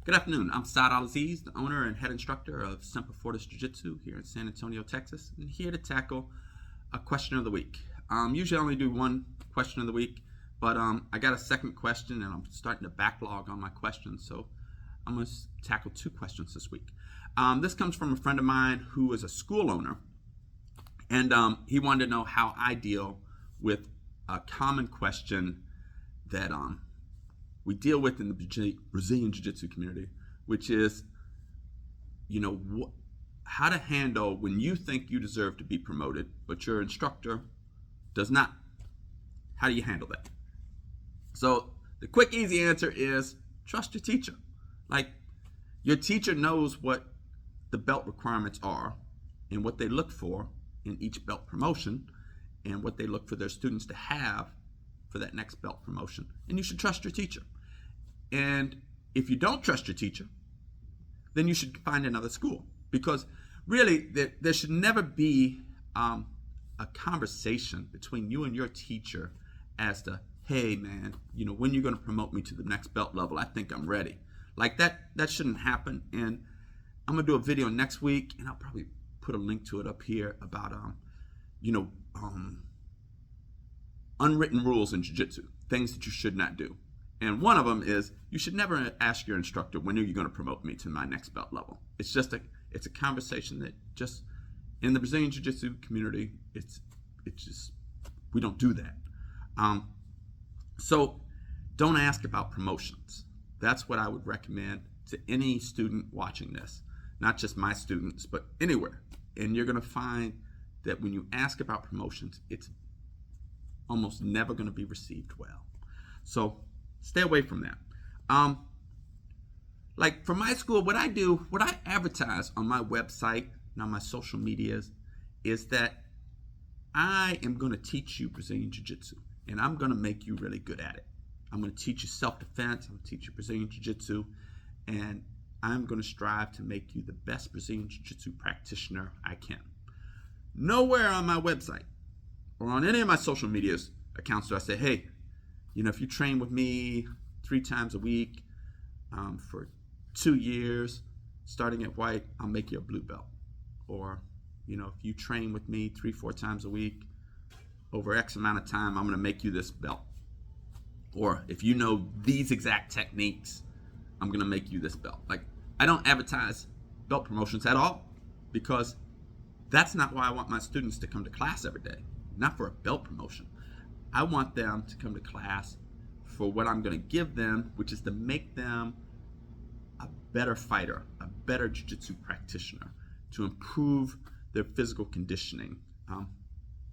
Good afternoon. I'm Saad Al-Aziz, the owner and head instructor of Semper Fortis Jiu Jitsu here in San Antonio, Texas, and here to tackle a question of the week. Usually I only do one question of the week, but I got a second question and I'm starting to backlog on my questions, so I'm going to tackle two questions this week. This comes from a friend of mine who is a school owner, and he wanted to know how I deal with a common question that we deal with in the Brazilian Jiu Jitsu community, which is, how to handle when you think you deserve to be promoted, but your instructor does not. How do you handle that? So the quick, easy answer is trust your teacher. Like, your teacher knows what the belt requirements are and what they look for in each belt promotion and what they look for their students to have for that next belt promotion. And you should trust your teacher. And if you don't trust your teacher, then you should find another school, because really there should never be a conversation between you and your teacher as to, hey man, when you're going to promote me to the next belt level, I think I'm ready. Like that shouldn't happen. And I'm going to do a video next week, and I'll probably put a link to it up here about unwritten rules in jiu-jitsu, things that you should not do. And one of them is you should never ask your instructor, when are you going to promote me to my next belt level? It's just it's a conversation that just in the Brazilian Jiu-Jitsu community, it's just, we don't do that. So don't ask about promotions. That's what I would recommend to any student watching this, not just my students, but anywhere. And you're going to find that when you ask about promotions, it's almost never going to be received well. So stay away from that. Like for my school, what I advertise on my website and on my social medias is that I am going to teach you Brazilian Jiu-Jitsu, and I'm going to make you really good at it. I'm going to teach you self-defense. I'm going to teach you Brazilian Jiu-Jitsu, and I'm going to strive to make you the best Brazilian Jiu-Jitsu practitioner I can. Nowhere on my website or on any of my social media accounts do I say, hey, if you train with me 3 times a week for 2 years, starting at white, I'll make you a blue belt. Or, if you train with me 3-4 times a week over X amount of time, I'm going to make you this belt. Or if you know these exact techniques, I'm going to make you this belt. Like, I don't advertise belt promotions at all, because that's not why I want my students to come to class every day. Not for a belt promotion. I want them to come to class for what I'm going to give them, which is to make them a better fighter, a better jiu-jitsu practitioner, to improve their physical conditioning,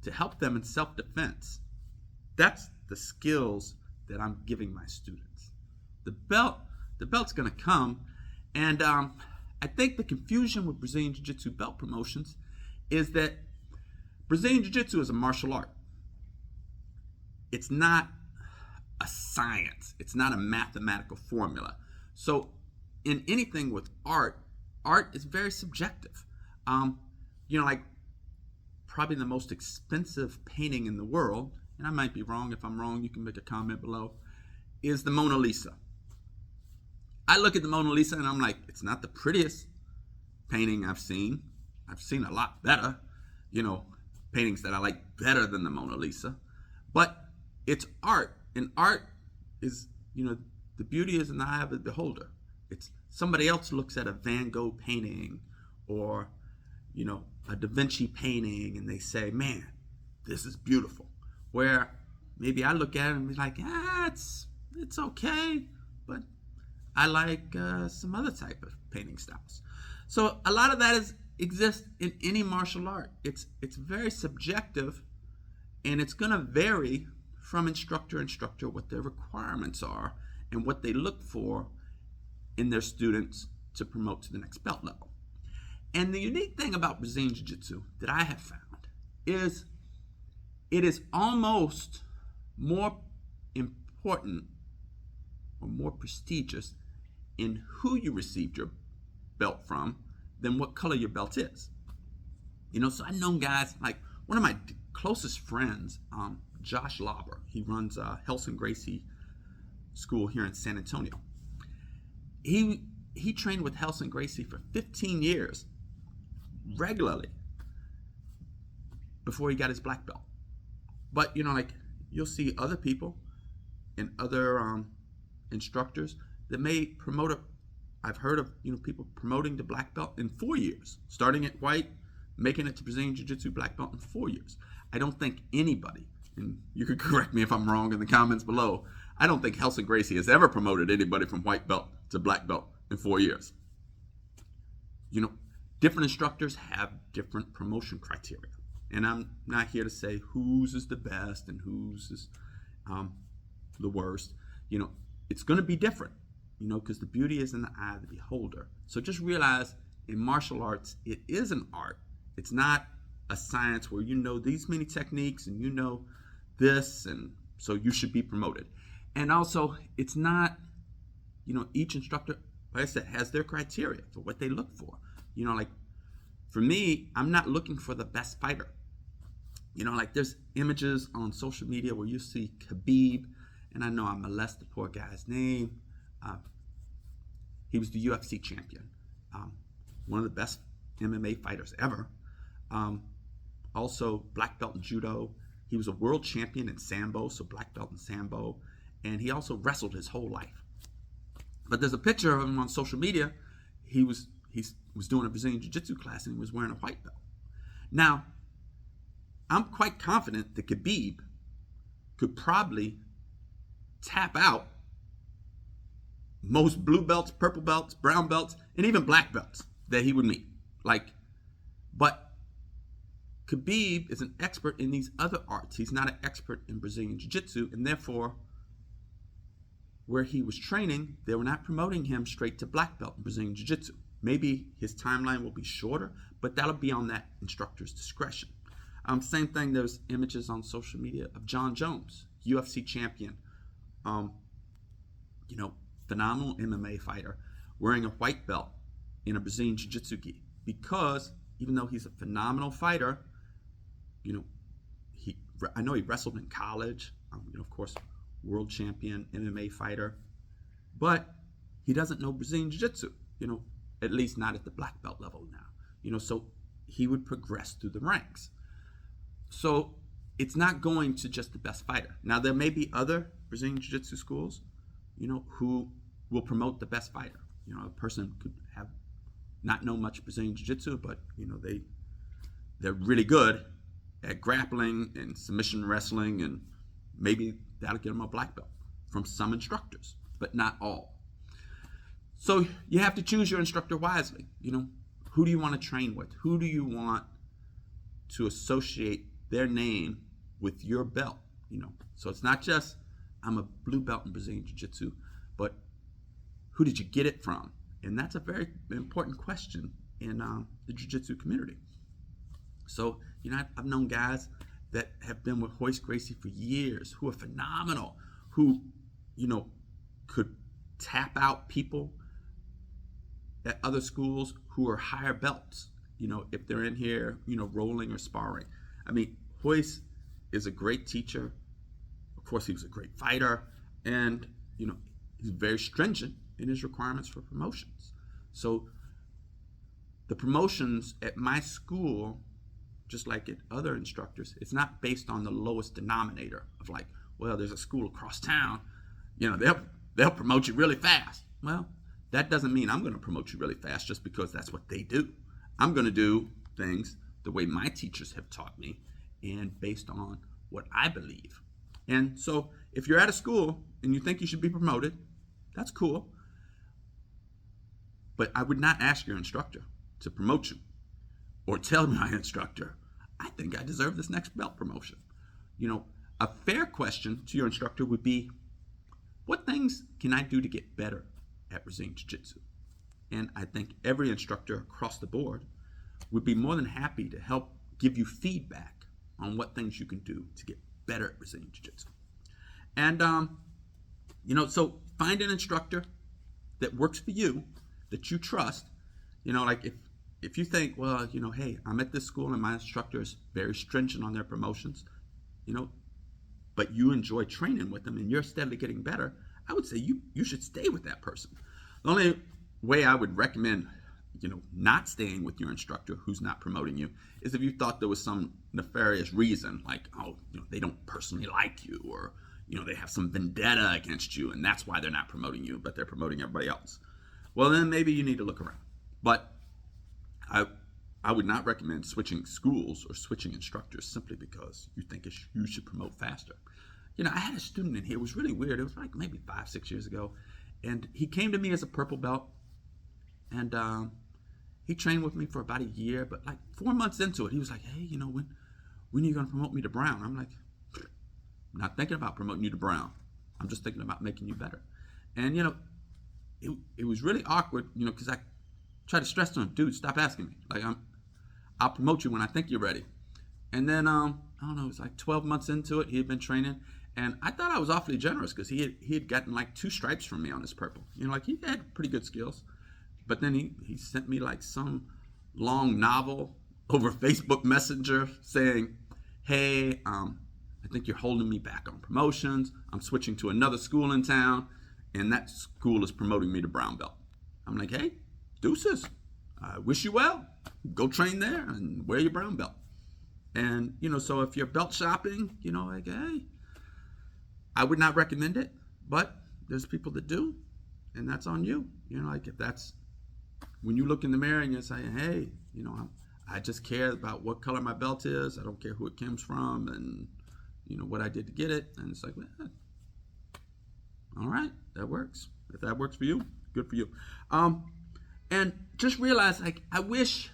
to help them in self-defense. That's the skills that I'm giving my students. The belt's going to come, and I think the confusion with Brazilian Jiu-Jitsu belt promotions is that Brazilian Jiu-Jitsu is a martial art. It's not a science. It's not a mathematical formula. So in anything with art is very subjective. Like probably the most expensive painting in the world, and I might be wrong. If I'm wrong, you can make a comment below, is the Mona Lisa. I look at the Mona Lisa and I'm like, it's not the prettiest painting I've seen. I've seen a lot better, paintings that I like better than the Mona Lisa. But it's art, and art is, the beauty is in the eye of the beholder. It's somebody else looks at a Van Gogh painting or, a Da Vinci painting, and they say, man, this is beautiful. Where maybe I look at it and be like, it's okay, but I like some other type of painting styles. So a lot of that exists in any martial art. It's very subjective, and it's going to vary from instructor to instructor what their requirements are and what they look for in their students to promote to the next belt level. And the unique thing about Brazilian Jiu-Jitsu that I have found is it is almost more important or more prestigious in who you received your belt from than what color your belt is. So I've known guys, like one of my closest friends, Josh Lauber. He runs Helson Gracie School here in San Antonio. He he trained with Helson Gracie for 15 years regularly before he got his black belt. But, like, you'll see other people and other instructors that may promote it. I've heard of, people promoting the black belt in 4 years, starting at white, making it to Brazilian Jiu Jitsu black belt in 4 years. I don't think anybody, and you could correct me if I'm wrong in the comments below, I don't think Helson Gracie has ever promoted anybody from white belt to black belt in 4 years. Different instructors have different promotion criteria. And I'm not here to say whose is the best and whose is the worst. It's going to be different, because the beauty is in the eye of the beholder. So just realize in martial arts, it is an art. It's not a science where these many techniques and this, and so you should be promoted. And also, it's not, each instructor, like I said, has their criteria for what they look for. Like for me, I'm not looking for the best fighter. Like there's images on social media where you see Khabib, and I know I molest the poor guy's name. He was the UFC champion, one of the best MMA fighters ever. Also black belt in judo. He was a world champion in Sambo, so black belt in Sambo, and he also wrestled his whole life. But there's a picture of him on social media. He was doing a Brazilian Jiu Jitsu class and he was wearing a white belt. Now, I'm quite confident that Khabib could probably tap out most blue belts, purple belts, brown belts, and even black belts that he would meet. But Khabib is an expert in these other arts. He's not an expert in Brazilian Jiu Jitsu, and therefore, where he was training, they were not promoting him straight to black belt in Brazilian Jiu Jitsu. Maybe his timeline will be shorter, but that'll be on that instructor's discretion. Same thing, there's images on social media of John Jones, UFC champion, phenomenal MMA fighter, wearing a white belt in a Brazilian Jiu Jitsu gi. Because even though he's a phenomenal fighter, I know he wrestled in college, of course, world champion MMA fighter, but he doesn't know Brazilian Jiu Jitsu, at least not at the black belt level now, so he would progress through the ranks. So it's not going to just the best fighter. Now, there may be other Brazilian Jiu Jitsu schools, who will promote the best fighter. A person could have not know much Brazilian Jiu Jitsu, but, they're really good at grappling and submission wrestling, and maybe that'll get them a black belt from some instructors, but not all. So you have to choose your instructor wisely. Who do you want to train with? Who do you want to associate their name with your belt? So it's not just I'm a blue belt in Brazilian Jiu-Jitsu, but who did you get it from? And that's a very important question in the Jiu-Jitsu community. So, I've known guys that have been with Royce Gracie for years who are phenomenal, who, could tap out people at other schools who are higher belts, if they're in here, rolling or sparring. Royce is a great teacher. Of course, he was a great fighter, and, he's very stringent in his requirements for promotions. So the promotions at my school, just like at other instructors, it's not based on the lowest denominator of there's a school across town, they'll promote you really fast. Well, that doesn't mean I'm going to promote you really fast just because that's what they do. I'm going to do things the way my teachers have taught me and based on what I believe. And so if you're at a school and you think you should be promoted, that's cool. But I would not ask your instructor to promote you or tell my instructor, I think I deserve this next belt promotion. A fair question to your instructor would be, what things can I do to get better at Brazilian Jiu-Jitsu? And I think every instructor across the board would be more than happy to help give you feedback on what things you can do to get better at Brazilian Jiu-Jitsu. And, so find an instructor that works for you, that you trust. If you think, well, hey, I'm at this school and my instructor is very stringent on their promotions, but you enjoy training with them and you're steadily getting better, I would say you should stay with that person. The only way I would recommend, not staying with your instructor who's not promoting you is if you thought there was some nefarious reason, like, they don't personally like you, or, they have some vendetta against you, and that's why they're not promoting you, but they're promoting everybody else. Well, then maybe you need to look around. But I would not recommend switching schools or switching instructors simply because you think you should promote faster. I had a student in here. It was really weird. It was like maybe 5-6 years ago. And he came to me as a purple belt. And he trained with me for about a year. But like 4 months into it, he was like, hey, when are you going to promote me to brown? I'm like, I'm not thinking about promoting you to brown. I'm just thinking about making you better. And, it was really awkward, because I tried to stress to him, dude, stop asking me. Like, I'll promote you when I think you're ready. And then, I don't know, it was like 12 months into it. He had been training. And I thought I was awfully generous because he had gotten like 2 stripes from me on his purple. Like he had pretty good skills. But then he sent me like some long novel over Facebook Messenger saying, hey, I think you're holding me back on promotions. I'm switching to another school in town, and that school is promoting me to brown belt. I'm like, hey, deuces. I wish you well. Go train there and wear your brown belt. And, so if you're belt shopping, like, hey, I would not recommend it, but there's people that do, and that's on you. Like if that's, when you look in the mirror and you're saying, hey, I just care about what color my belt is. I don't care who it comes from and, what I did to get it. And it's like, well, all right, that works. If that works for you, good for you. And just realize, like, I wish,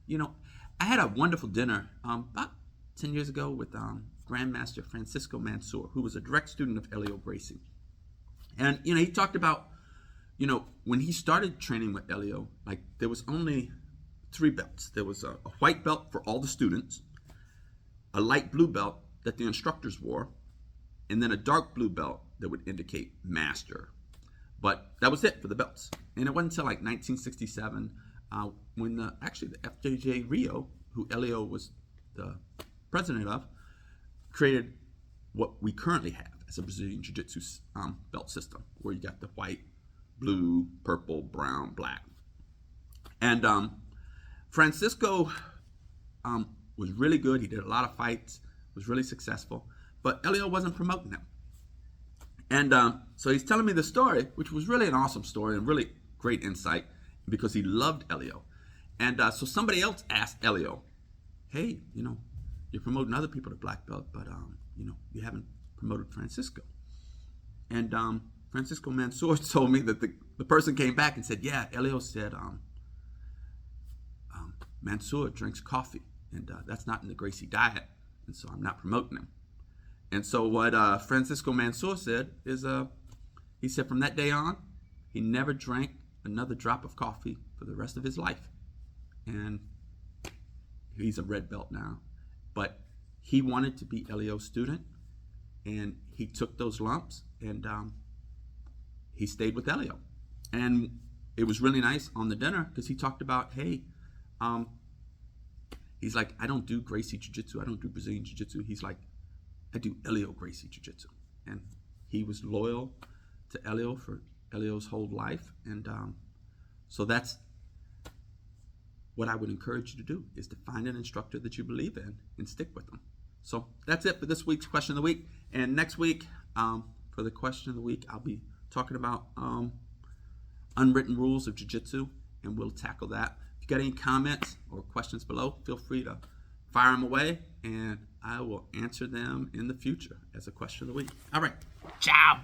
I had a wonderful dinner about 10 years ago with Grandmaster Francisco Mansour, who was a direct student of Elio Gracie. And, he talked about, when he started training with Elio, like, there was only 3 belts. There was a white belt for all the students, a light blue belt that the instructors wore, and then a dark blue belt that would indicate master. But that was it for the belts. And it wasn't until like 1967 when the FJJ Rio, who Elio was the president of, created what we currently have as a Brazilian Jiu Jitsu belt system, where you got the white, blue, purple, brown, black. And Francisco was really good. He did a lot of fights, was really successful, but Elio wasn't promoting him. And so he's telling me the story, which was really an awesome story and really great insight because he loved Elio. And so somebody else asked Elio, hey, you're promoting other people to black belt, but, you haven't promoted Francisco. And Francisco Mansour told me that the person came back and said, yeah, Elio said Mansour drinks coffee, and that's not in the Gracie diet, and so I'm not promoting him. And so what Francisco Mansour said is, he said from that day on, he never drank another drop of coffee for the rest of his life. And he's a red belt now. But he wanted to be Elio's student, and he took those lumps, and he stayed with Elio. And it was really nice on the dinner because he talked about, hey, he's like, I don't do Gracie Jiu-Jitsu. I don't do Brazilian Jiu-Jitsu. He's like, I do Elio Gracie Jiu-Jitsu. And he was loyal to Elio for Elio's whole life. And so that's what I would encourage you to do, is to find an instructor that you believe in and stick with them. So that's it for this week's question of the week. And next week, for the question of the week, I'll be talking about unwritten rules of Jiu-Jitsu, and we'll tackle that. If you got any comments or questions below, feel free to fire them away, and I will answer them in the future as a question of the week. All right. Ciao.